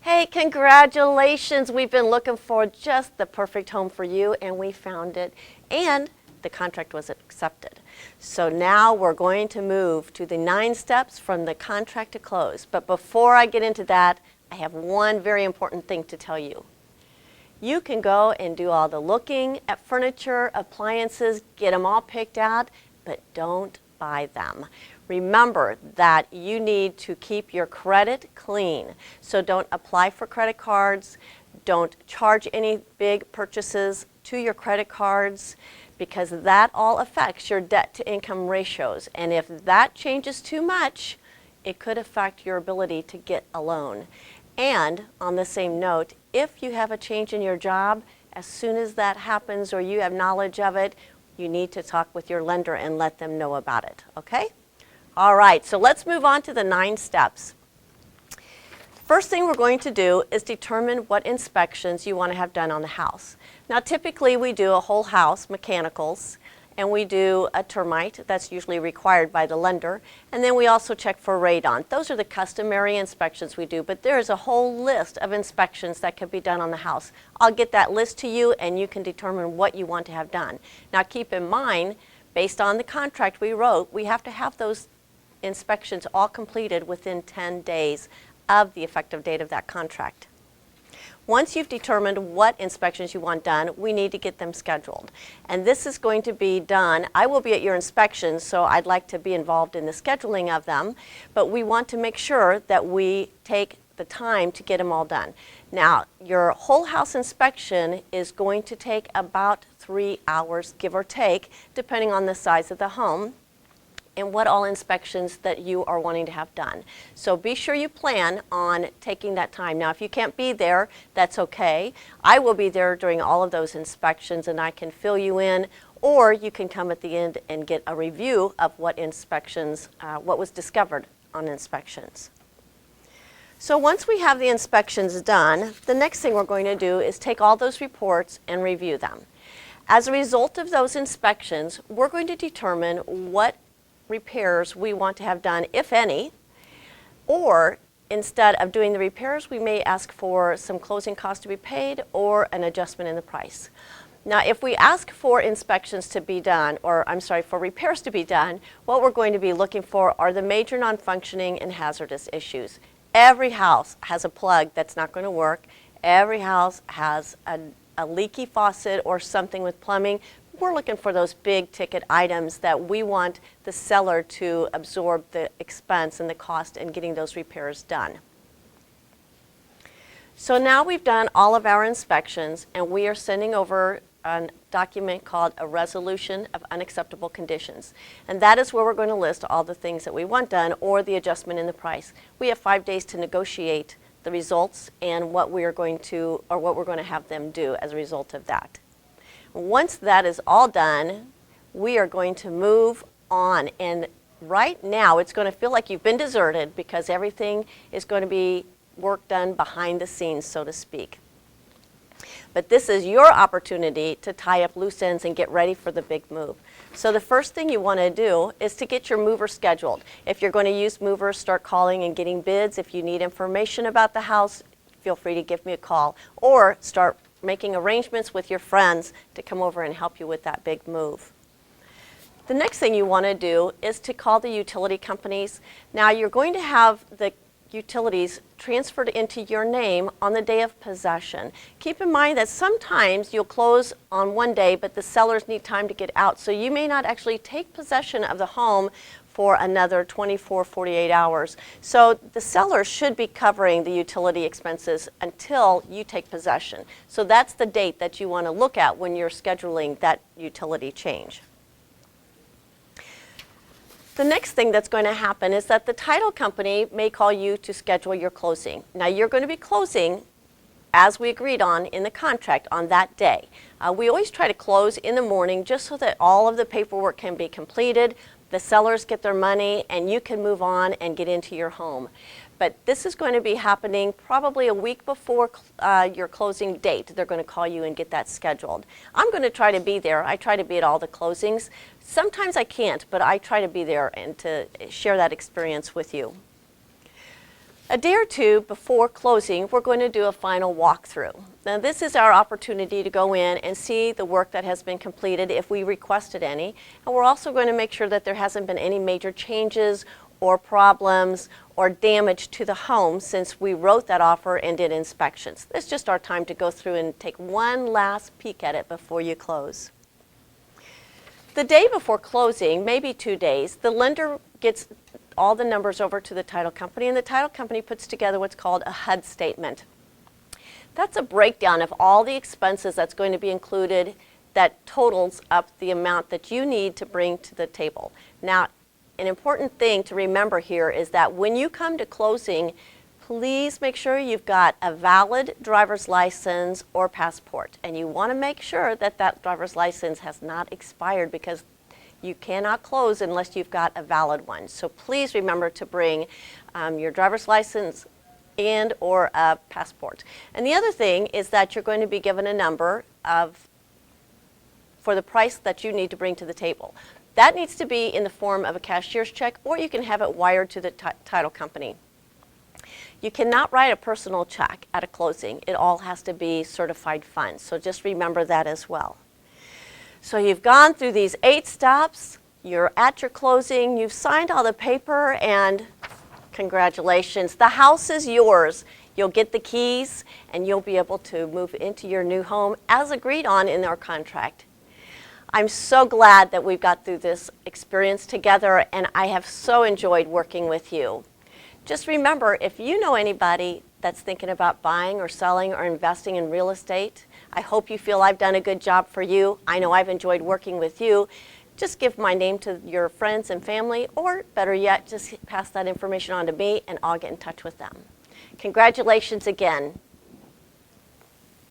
Hey, congratulations. We've been looking for just the perfect home for you, and we found it. And the contract was accepted. So now we're going to move to the 9 steps from the contract to close. But before I get into that, I have one very important thing to tell you. You can go and do all the looking at furniture, appliances, get them all picked out, but don't buy them. Remember that you need to keep your credit clean. So don't apply for credit cards. Don't charge any big purchases to your credit cards because that all affects your debt to income ratios. And if that changes too much, it could affect your ability to get a loan. And on the same note, if you have a change in your job, as soon as that happens or you have knowledge of it, you need to talk with your lender and let them know about it, okay? All right, so let's move on to the 9 steps. First thing we're going to do is determine what inspections you want to have done on the house. Now typically we do a whole house, mechanicals, and we do a termite, that's usually required by the lender, and then we also check for radon. Those are the customary inspections we do, but there is a whole list of inspections that can be done on the house. I'll get that list to you and you can determine what you want to have done. Now keep in mind, based on the contract we wrote, we have to have those inspections all completed within 10 days of the effective date of that contract. Once you've determined what inspections you want done, we need to get them scheduled. And this is going to be done, I will be at your inspections, so I'd like to be involved in the scheduling of them, but we want to make sure that we take the time to get them all done. Now, your whole house inspection is going to take about 3 hours, give or take, depending on the size of the home and what all inspections that you are wanting to have done. So be sure you plan on taking that time. Now if you can't be there, that's okay. I will be there during all of those inspections and I can fill you in, or you can come at the end and get a review of what inspections, what was discovered on inspections. So once we have the inspections done, the next thing we're going to do is take all those reports and review them. As a result of those inspections, we're going to determine what repairs we want to have done, if any, or instead of doing the repairs, we may ask for some closing costs to be paid or an adjustment in the price. Now, if we ask for inspections to be done, or I'm sorry, for repairs to be done, what we're going to be looking for are the major non-functioning and hazardous issues. Every house has a plug that's not going to work. Every house has a leaky faucet or something with plumbing. We're looking for those big ticket items that we want the seller to absorb the expense and the cost in getting those repairs done. So now we've done all of our inspections and we are sending over a document called a resolution of unacceptable conditions. And that is where we're going to list all the things that we want done or the adjustment in the price. We have 5 days to negotiate the results and what we are going to, or what we're going to have them do as a result of that. Once that is all done, we are going to move on, and right now it's going to feel like you've been deserted because everything is going to be work done behind the scenes, so to speak. But this is your opportunity to tie up loose ends and get ready for the big move. So the first thing you want to do is to get your mover scheduled. If you're going to use movers, start calling and getting bids. If you need information about the house, feel free to give me a call or start making arrangements with your friends to come over and help you with that big move. The next thing you want to do is to call the utility companies. Now you're going to have the utilities transferred into your name on the day of possession. Keep in mind that sometimes you'll close on one day, but the sellers need time to get out, so you may not actually take possession of the home for another 24, 48 hours. So the seller should be covering the utility expenses until you take possession. So that's the date that you want to look at when you're scheduling that utility change. The next thing that's going to happen is that the title company may call you to schedule your closing. Now you're going to be closing as we agreed on in the contract on that day. We always try to close in the morning just so that all of the paperwork can be completed, the sellers get their money, and you can move on and get into your home. But this is going to be happening probably a week before your closing date. They're going to call you and get that scheduled. I'm going to try to be there. I try to be at all the closings. Sometimes I can't, but I try to be there and to share that experience with you. A day or two before closing, we're going to do a final walkthrough. Now, this is our opportunity to go in and see the work that has been completed if we requested any. And we're also going to make sure that there hasn't been any major changes or problems or damage to the home since we wrote that offer and did inspections. It's just our time to go through and take one last peek at it before you close. The day before closing, maybe 2 days, the lender gets all the numbers over to the title company, and the title company puts together what's called a HUD statement. That's a breakdown of all the expenses that's going to be included that totals up the amount that you need to bring to the table. Now, an important thing to remember here is that when you come to closing, please make sure you've got a valid driver's license or passport. And you want to make sure that that driver's license has not expired because you cannot close unless you've got a valid one. So please remember to bring your driver's license and or a passport. And the other thing is that you're going to be given a number for the price that you need to bring to the table. That needs to be in the form of a cashier's check, or you can have it wired to the title company. You cannot write a personal check at a closing. It all has to be certified funds. So just remember that as well. So you've gone through these 8 steps, you're at your closing, you've signed all the paper, and congratulations, the house is yours. You'll get the keys and you'll be able to move into your new home as agreed on in our contract. I'm so glad that we've got through this experience together, and I have so enjoyed working with you. Just remember, if you know anybody that's thinking about buying or selling or investing in real estate, I hope you feel I've done a good job for you. I know I've enjoyed working with you. Just give my name to your friends and family, or better yet, just pass that information on to me and I'll get in touch with them. Congratulations again.